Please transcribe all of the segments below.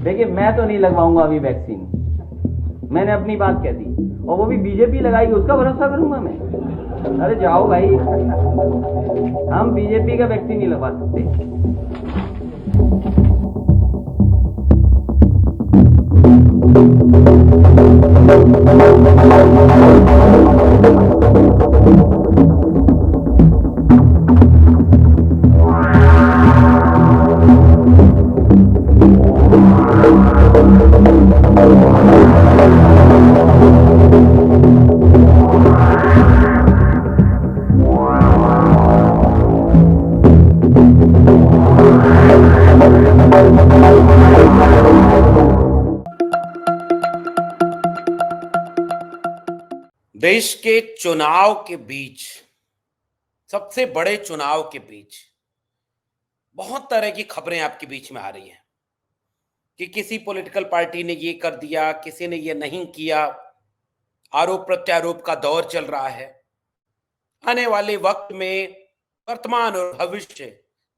देखिए, मैं तो नहीं लगवाऊंगा अभी वैक्सीन। मैंने अपनी बात कह दी, और वो भी बीजेपी लगाएगी, उसका भरोसा करूंगा मैं? अरे जाओ भाई, हम बीजेपी का वैक्सीन नहीं लगवा सकते। देश के चुनाव के बीच, सबसे बड़े चुनाव के बीच बहुत तरह की खबरें आपके बीच में आ रही हैं कि किसी पॉलिटिकल पार्टी ने ये कर दिया, किसी ने ये नहीं किया। आरोप प्रत्यारोप का दौर चल रहा है। आने वाले वक्त में वर्तमान और भविष्य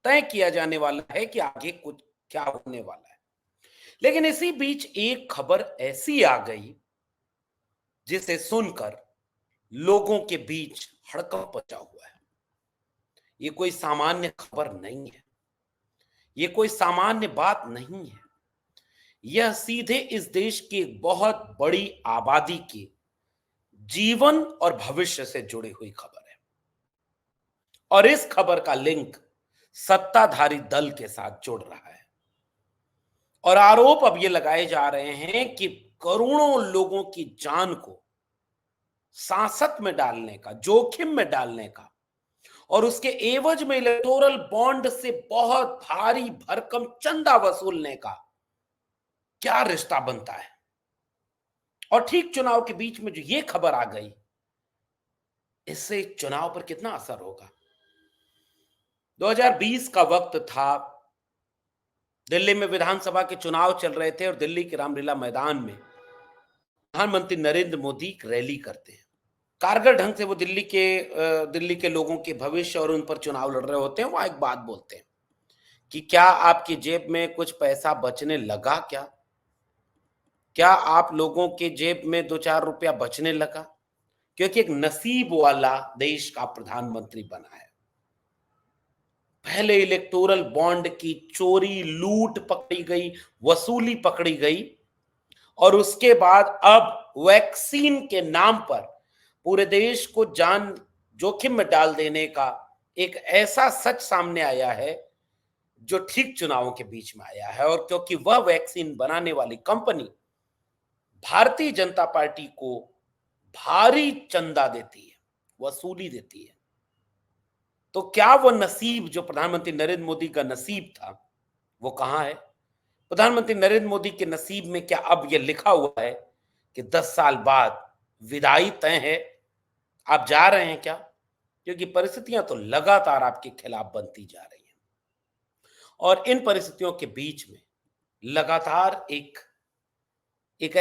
तय किया जाने वाला है कि आगे कुछ क्या होने वाला है। लेकिन इसी बीच एक खबर ऐसी आ गई जिसे सुनकर लोगों के बीच हड़कंप मचा हुआ है। ये कोई सामान्य खबर नहीं है, ये कोई सामान्य बात नहीं है। यह सीधे इस देश की एक बहुत बड़ी आबादी के जीवन और भविष्य से जुड़ी हुई खबर है, और इस खबर का लिंक सत्ताधारी दल के साथ जुड़ रहा है। और आरोप अब ये लगाए जा रहे हैं कि करोड़ों लोगों की जान को सांसत में डालने का, जोखिम में डालने का, और उसके एवज में इलेक्टोरल बॉन्ड से बहुत भारी भरकम चंदा वसूलने का क्या रिश्ता बनता है। और ठीक चुनाव के बीच में जो ये खबर आ गई, इससे चुनाव पर कितना असर होगा। 2020 का वक्त था, दिल्ली में विधानसभा के चुनाव चल रहे थे और दिल्ली के रामलीला मैदान में प्रधानमंत्री नरेंद्र मोदी एक रैली करते हैं। कारगर ढंग से वो दिल्ली के लोगों के भविष्य और उन पर चुनाव लड़ रहे होते हैं। वहां एक बात बोलते हैं कि क्या आपकी जेब में कुछ पैसा बचने लगा? क्या आप लोगों के जेब में 2-4 रुपया बचने लगा? क्योंकि एक नसीब वाला देश का प्रधानमंत्री बना है। पहले इलेक्टोरल बॉन्ड की चोरी, लूट पकड़ी गई, वसूली पकड़ी गई, और उसके बाद अब वैक्सीन के नाम पर पूरे देश को जान जोखिम में डाल देने का एक ऐसा सच सामने आया है जो ठीक चुनावों के बीच में आया है। और क्योंकि वह वैक्सीन बनाने वाली कंपनी भारतीय जनता पार्टी को भारी चंदा देती है, वसूली देती है, तो क्या वो नसीब जो प्रधानमंत्री नरेंद्र मोदी का नसीब था, वो कहां है? प्रधानमंत्री नरेंद्र मोदी के नसीब में क्या अब यह लिखा हुआ है कि 10 साल बाद विदाई तय है, आप जा रहे हैं क्या? क्योंकि परिस्थितियां तो लगातार आपके खिलाफ बनती जा रही हैं, और इन परिस्थितियों के बीच में लगातार एक एक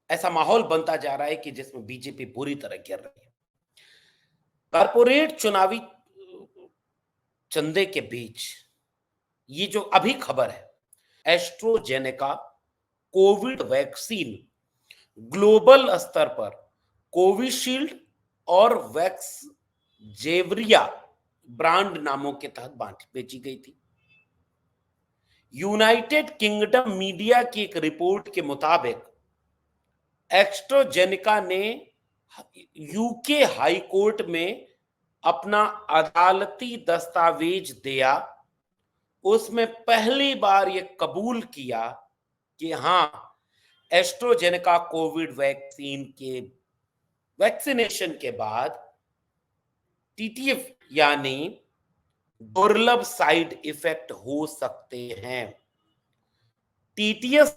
ऐसा माहौल बनता जा रहा है कि जिसमें बीजेपी बुरी तरह गिर रही है। कारपोरेट चुनावी चंदे के बीच ये जो अभी खबर है, एस्ट्रोजेनेका कोविड वैक्सीन ग्लोबल स्तर पर कोविशील्ड और वैक्स जेवरिया ब्रांड नामों के तहत बेची गई थी। यूनाइटेड किंगडम मीडिया की एक रिपोर्ट के मुताबिक एस्ट्रोजेनेका ने यूके हाई कोर्ट में अपना अदालती दस्तावेज दिया। उसमें पहली बार यह कबूल किया कि हां, एस्ट्रोजेनेका कोविड वैक्सीन के वैक्सीनेशन के बाद टीटीएफ यानी दुर्लभ साइड इफेक्ट हो सकते हैं। टीटीएस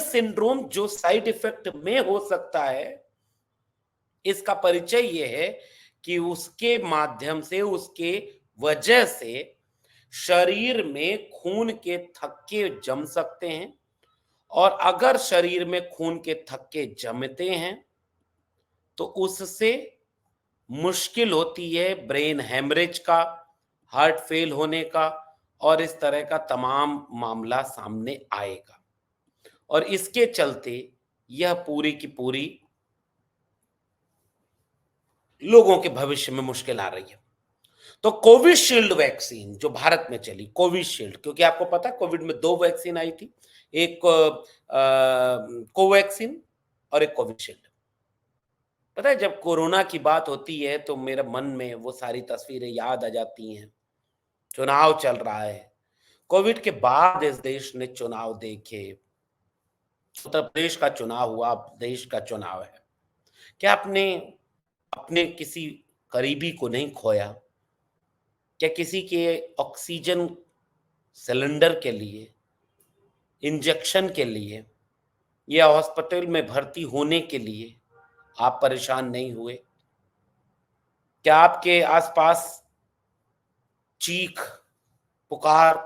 सिंड्रोम जो साइड इफेक्ट में हो सकता है, इसका परिचय यह है कि उसके माध्यम से, उसके वजह से शरीर में खून के थक्के जम सकते हैं, और अगर शरीर में खून के थक्के जमते हैं तो उससे मुश्किल होती है ब्रेन हेमरेज का, हार्ट फेल होने का, और इस तरह का तमाम मामला सामने आएगा। और इसके चलते यह पूरी की पूरी लोगों के भविष्य में मुश्किल आ रही है। तो कोविशील्ड वैक्सीन जो भारत में चली, कोविशील्ड, क्योंकि आपको पता है कोविड में 2 वैक्सीन आई थी, एक कोवैक्सीन और एक कोविशील्ड। पता है जब कोरोना की बात होती है तो मेरे मन में वो सारी तस्वीरें याद आ जाती हैं। चुनाव चल रहा है, कोविड के बाद इस देश ने चुनाव देखे, उत्तर प्रदेश का चुनाव हुआ, अब देश का चुनाव है। क्या आपने अपने किसी करीबी को नहीं खोया? क्या किसी के ऑक्सीजन सिलेंडर के लिए, इंजेक्शन के लिए या हॉस्पिटल में भर्ती होने के लिए आप परेशान नहीं हुए? क्या आपके आसपास चीख, पुकार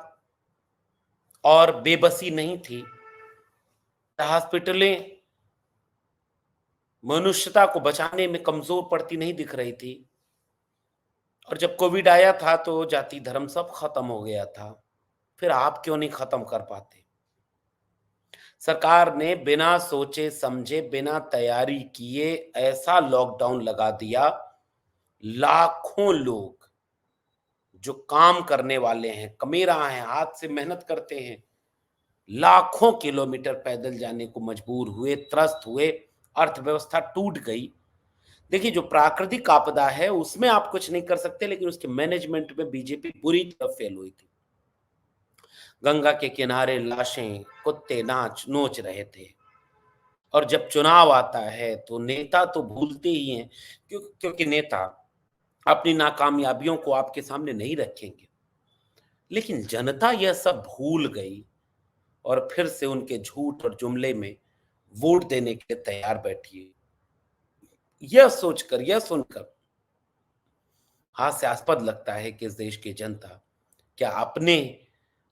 और बेबसी नहीं थी? हॉस्पिटलें मनुष्यता को बचाने में कमजोर पड़ती नहीं दिख रही थी? और जब कोविड आया था तो जाति धर्म सब खत्म हो गया था, फिर आप क्यों नहीं खत्म कर पाते? सरकार ने बिना सोचे समझे, बिना तैयारी किए ऐसा लॉकडाउन लगा दिया, लाखों लोग जो काम करने वाले हैं, कमेरा हैं, हाथ से मेहनत करते हैं, लाखों किलोमीटर पैदल जाने को मजबूर हुए, त्रस्त हुए, अर्थव्यवस्था टूट गई। देखिए जो प्राकृतिक आपदा है उसमें आप कुछ नहीं कर सकते, लेकिन उसके मैनेजमेंट में बीजेपी पूरी तरह फेल हुई थी। गंगा के किनारे लाशें, कुत्ते नाच नोच रहे थे, और जब चुनाव आता है तो नेता तो भूलते ही हैं, क्योंकि नेता अपनी नाकामयाबियों को आपके सामने नहीं रखेंगे, लेकिन जनता यह सब भूल गई और फिर से उनके झूठ और जुमले में वोट देने के लिए तैयार बैठी है। यह सोचकर, यह सुनकर हास्यास्पद लगता है कि इस देश की जनता क्या अपने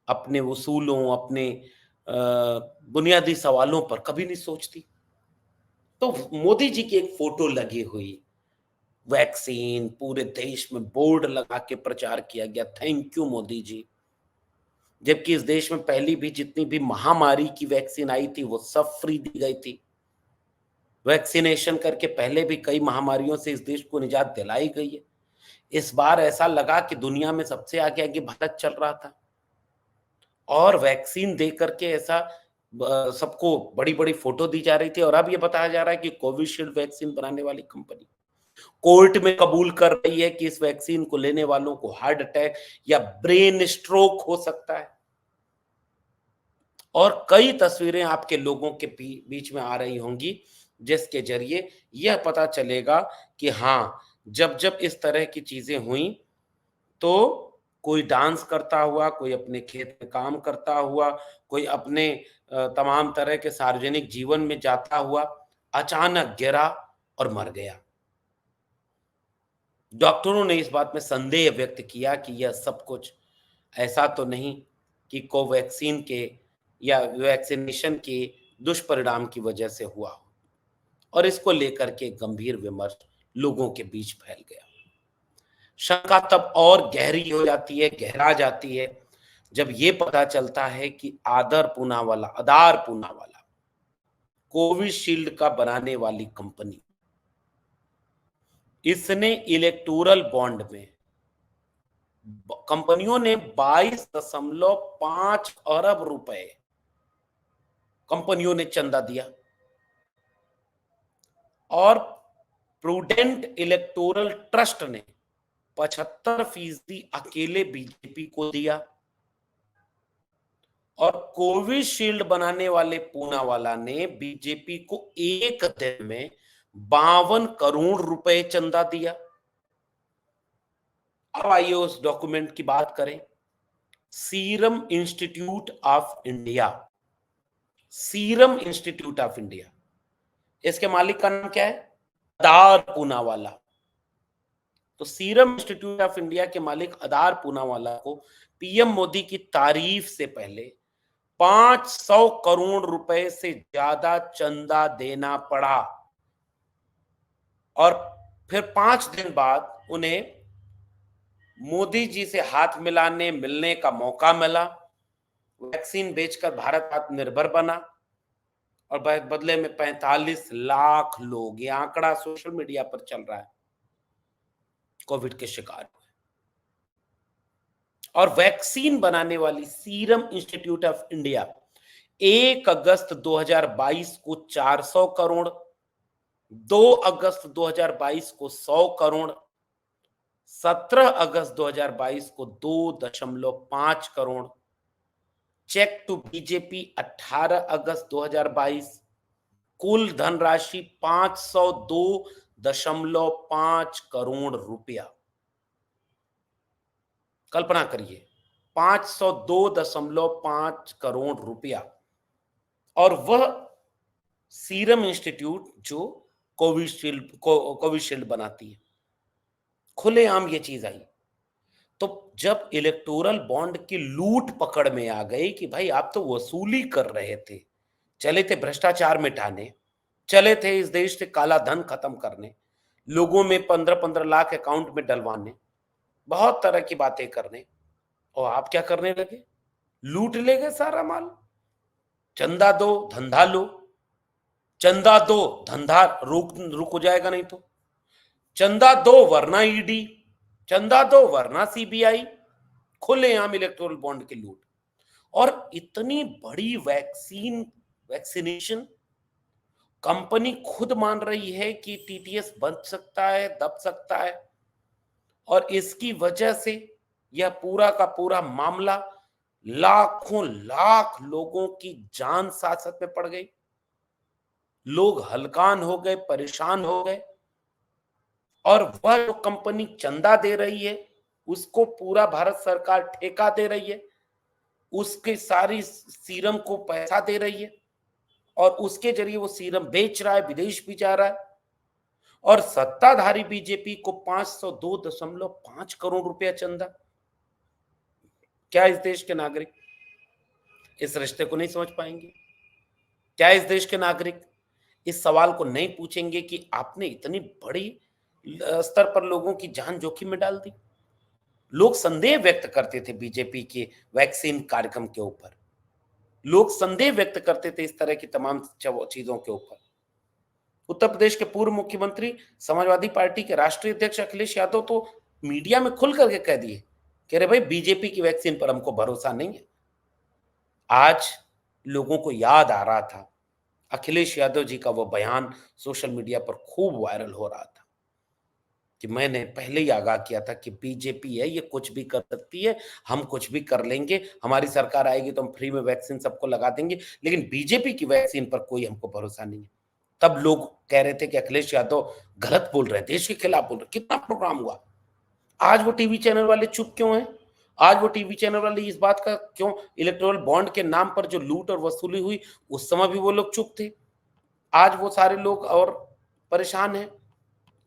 अपने उसूलों, अपने बुनियादी सवालों पर कभी नहीं सोचती। तो मोदी जी की एक फोटो लगी हुई, वैक्सीन, पूरे देश में बोर्ड लगा के प्रचार किया गया, थैंक यू मोदी जी। जबकि इस देश में पहली भी जितनी भी महामारी की वैक्सीन आई थी वो सब फ्री दी गई थी। वैक्सीनेशन करके पहले भी कई महामारियों से इस देश को निजात दिलाई गई है। इस बार ऐसा लगा कि दुनिया में सबसे आगे आगे भारत चल रहा था, और वैक्सीन दे करके ऐसा सबको बड़ी बड़ी फोटो दी जा रही थी, और अब ये बताया जा रहा है कि कोविशील्ड वैक्सीन बनाने वाली कंपनी कोर्ट में कबूल कर रही है कि इस वैक्सीन को लेने वालों को हार्ट अटैक या ब्रेन स्ट्रोक हो सकता है। और कई तस्वीरें आपके लोगों के बीच में आ रही होंगी जिसके जरिए यह पता चलेगा कि हाँ, जब जब इस तरह की चीजें हुई तो कोई डांस करता हुआ, कोई अपने खेत में काम करता हुआ, कोई अपने तमाम तरह के सार्वजनिक जीवन में जाता हुआ अचानक गिरा और मर गया। डॉक्टरों ने इस बात में संदेह व्यक्त किया कि यह सब कुछ ऐसा तो नहीं कि कोवैक्सीन के या वैक्सीनेशन के दुष्परिणाम की वजह से हुआ हो, और इसको लेकर के गंभीर विमर्श लोगों के बीच फैल गया। शंका तब और गहरी हो जाती है, गहरा जाती है, जब ये पता चलता है कि आदार पूनावाला कोविशील्ड का बनाने वाली कंपनी, इसने इलेक्टोरल बॉन्ड में कंपनियों ने 22.5 अरब रुपए कंपनियों ने चंदा दिया, और प्रूडेंट इलेक्टोरल ट्रस्ट ने 75% अकेले बीजेपी को दिया, और कोविशील्ड बनाने वाले पूनावाला ने बीजेपी को एक दिन में 52 करोड़ रुपए चंदा दिया। अब आइए उस डॉक्यूमेंट की बात करें। Serum institute of India, serum institute of India, इसके मालिक का नाम क्या है? आदार पूनावाला। तो सीरम इंस्टीट्यूट ऑफ इंडिया के मालिक आदार पूनावाला को पीएम मोदी की तारीफ से पहले 500 करोड़ रुपए से ज्यादा चंदा देना पड़ा, और फिर 5 दिन बाद उन्हें मोदी जी से हाथ मिलाने मिलने का मौका मिला, वैक्सीन बेचकर भारत आत्मनिर्भर बना और बदले में 45 लाख लोग, ये आंकड़ा सोशल मीडिया पर चल रहा है, कोविड के शिकार हुए। और वैक्सीन बनाने वाली सीरम इंस्टीट्यूट ऑफ इंडिया 1 अगस्त 2022 को 400 करोड़, 2 अगस्त 2022 को 100 करोड़, 17 अगस्त 2022 को 2.5 करोड़, चेक टू बीजेपी 18 अगस्त 2022, कुल धनराशि 502.5 करोड़ रुपया। कल्पना करिए, 502.5 करोड़ रुपया। और वह सीरम इंस्टीट्यूट जो कोविशील्ड बनाती है, खुलेआम ये चीज आई। तो जब इलेक्टोरल बॉन्ड की लूट पकड़ में आ गई कि भाई आप तो वसूली कर रहे थे, चले थे भ्रष्टाचार मिटाने, चले थे इस देश से काला धन खत्म करने, लोगों में 15-15 लाख अकाउंट में डलवाने, बहुत तरह की बातें करने, और आप क्या करने लगे? लूट ले गए सारा माल। चंदा दो धंधा लो, चंदा दो धंधा रुक हो जाएगा नहीं तो, चंदा दो वरना ईडी, चंदा दो वरना सीबीआई, खुलेआम इलेक्टोरल बॉन्ड की लूट। और इतनी बड़ी वैक्सीनेशन कंपनी खुद मान रही है कि टीटीएस बच सकता है, दब सकता है, और इसकी वजह से यह पूरा का पूरा मामला लाखों लाख लोगों की जान सासत में पड़ गई। लोग हलकान हो गए, परेशान हो गए, और वह जो कंपनी चंदा दे रही है उसको पूरा भारत सरकार ठेका दे रही है, उसके सारी सीरम को पैसा दे रही है, और उसके जरिए वो सीरम बेच रहा है, विदेश भी जा रहा है। और सत्ताधारी बीजेपी को 502.5 करोड़ रुपया चंदा। क्या इस देश के नागरिक इस रिश्ते को नहीं समझ पाएंगे? क्या इस देश के नागरिक इस सवाल को नहीं पूछेंगे कि आपने इतनी बड़ी स्तर पर लोगों की जान जोखिम में डाल दी? लोग संदेह व्यक्त करते थे बीजेपी के वैक्सीन कार्यक्रम के ऊपर, लोग संदेह व्यक्त करते थे इस तरह की तमाम चीजों के ऊपर। उत्तर प्रदेश के पूर्व मुख्यमंत्री, समाजवादी पार्टी के राष्ट्रीय अध्यक्ष अखिलेश यादव तो मीडिया में खुल करके कह दिए, कह रहे भाई बीजेपी की वैक्सीन पर हमको भरोसा नहीं है। आज लोगों को याद आ रहा था अखिलेश यादव जी का वो बयान सोशल मीडिया पर खूब वायरल हो रहा था कि मैंने पहले ही आगाह किया था कि बीजेपी है, ये कुछ भी कर सकती है, हम कुछ भी कर लेंगे, हमारी सरकार आएगी तो हम फ्री में वैक्सीन सबको लगा देंगे, लेकिन बीजेपी की वैक्सीन पर कोई हमको भरोसा नहीं है। तब लोग कह रहे थे कि अखिलेश यादव गलत बोल रहे हैं, देश के खिलाफ बोल रहे हैं। कितना प्रोग्राम हुआ। आज वो टीवी चैनल वाले चुप क्यों हैं? आज वो टीवी चैनल वाले इस बात का क्यों, इलेक्टोरल बॉन्ड के नाम पर जो लूट और वसूली हुई उस समय भी वो लोग चुप थे। आज वो सारे लोग और परेशान हैं।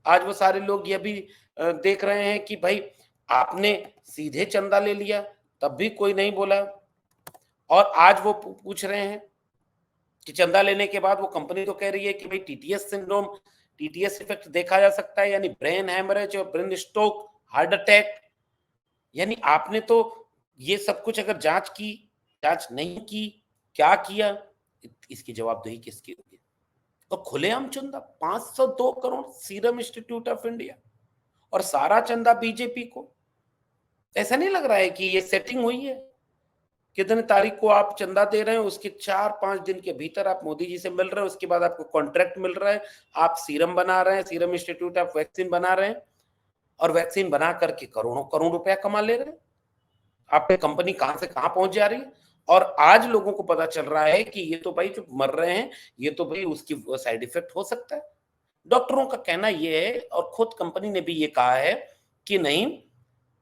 आज वो सारे लोग ये भी देख रहे हैं कि भाई आपने सीधे चंदा ले लिया तब भी कोई नहीं बोला, और आज वो पूछ रहे हैं कि चंदा लेने के बाद वो कंपनी तो कह रही है कि भाई टीटीएस सिंड्रोम, टीटीएस इफेक्ट देखा जा सकता है, यानी ब्रेन हैमरेज और ब्रेन स्ट्रोक, हार्ट अटैक। यानी आपने तो ये सब कुछ अगर जांच की, जांच नहीं की, क्या किया, इसकी जवाबदेही किसकी होगी? तो खुलेआम चंदा 502 crore serum institute of India, और सारा चंदा बीजेपी को। ऐसा नहीं लग रहा है कि ये सेटिंग हुई है? कितने तारीख को आप चंदा दे रहे हैं, उसके 4-5 दिन के भीतर आप मोदी जी से मिल रहे हैं, उसके बाद आपको कॉन्ट्रैक्ट मिल रहा है, आप सीरम बना रहे हैं, सीरम इंस्टीट्यूट ऑफ वैक्सीन बना रहे हैं, और वैक्सीन बना करके करोड़ों करोड़ रुपया कमा ले रहे हैं। आपकी कंपनी कहां से कहां पहुंच जा रही है। और आज लोगों को पता चल रहा है कि ये तो भाई जो मर रहे हैं, ये तो भाई उसकी साइड इफेक्ट हो सकता है। डॉक्टरों का कहना ये है, और खुद कंपनी ने भी ये कहा है कि नहीं,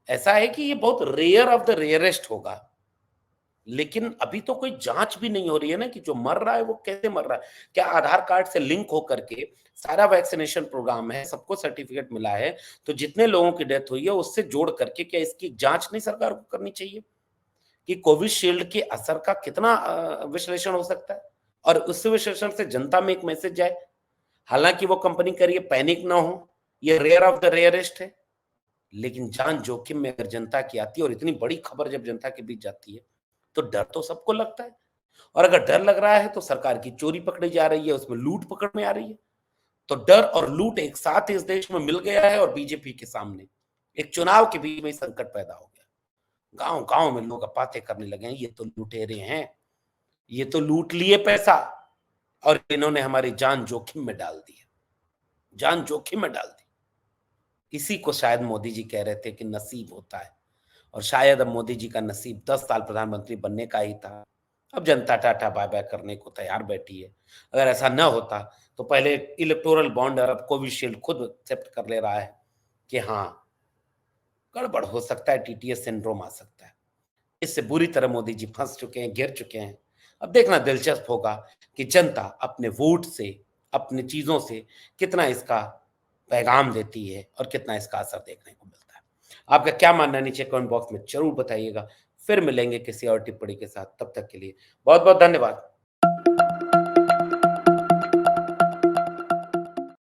ऐसा है कि ये बहुत रेयर ऑफ द रेयरेस्ट होगा, लेकिन अभी तो कोई जांच भी नहीं हो रही है ना कि जो मर रहा है वो कैसे मर रहा है। क्या आधार कार्ड से लिंक होकर के सारा वैक्सीनेशन प्रोग्राम है, सबको सर्टिफिकेट मिला है, तो जितने लोगों की डेथ हुई है उससे जोड़ करके क्या इसकी जांच नहीं सरकार को करनी चाहिए कि कोविशील्ड के असर का कितना विश्लेषण हो सकता है, और उस विश्लेषण से जनता में एक मैसेज जाए। हालांकि वो कंपनी करिए पैनिक ना हो, ये रेयर ऑफ द रेयरेस्ट है, लेकिन जान जोखिम में अगर जनता की आती है और इतनी बड़ी खबर जब जनता के बीच जाती है तो डर तो सबको लगता है। और अगर डर लग रहा है तो सरकार की चोरी पकड़ी जा रही है, उसमें लूट पकड़ में आ रही है। तो डर और लूट एक साथ इस देश में मिल गया है और बीजेपी के सामने एक चुनाव के बीच में संकट पैदा हो गया। गांव गांव में लोग बातें करने लगे हैं, ये तो लुटेरे हैं, ये तो लूट लिए पैसा और इन्होंने हमारी जान जोखिम में डाल दी है, जान जोखिम में डाल दी। इसी को शायद मोदी जी कह रहे थे कि नसीब होता है, और शायद अब मोदी जी का नसीब 10 साल प्रधानमंत्री बनने का ही था। अब जनता टाटा बाय बाय करने को तैयार बैठी है। अगर ऐसा न होता तो पहले इलेक्टोरल बॉन्ड और अब कोविशील्ड खुद एक्सेप्ट कर ले रहा है कि हाँ गड़बड़ हो सकता है, टीटीएस सिंड्रोम आ सकता है। इससे बुरी तरह मोदी जी फंस चुके हैं, गिर चुके हैं। अब देखना दिलचस्प होगा कि जनता अपने वोट से, अपनी चीजों से कितना इसका पैगाम देती है और कितना इसका असर देखने को मिलता है। आपका क्या मानना है नीचे कमेंट बॉक्स में जरूर बताइएगा। फिर मिलेंगे किसी और टिप्पणी के साथ, तब तक के लिए बहुत बहुत धन्यवाद।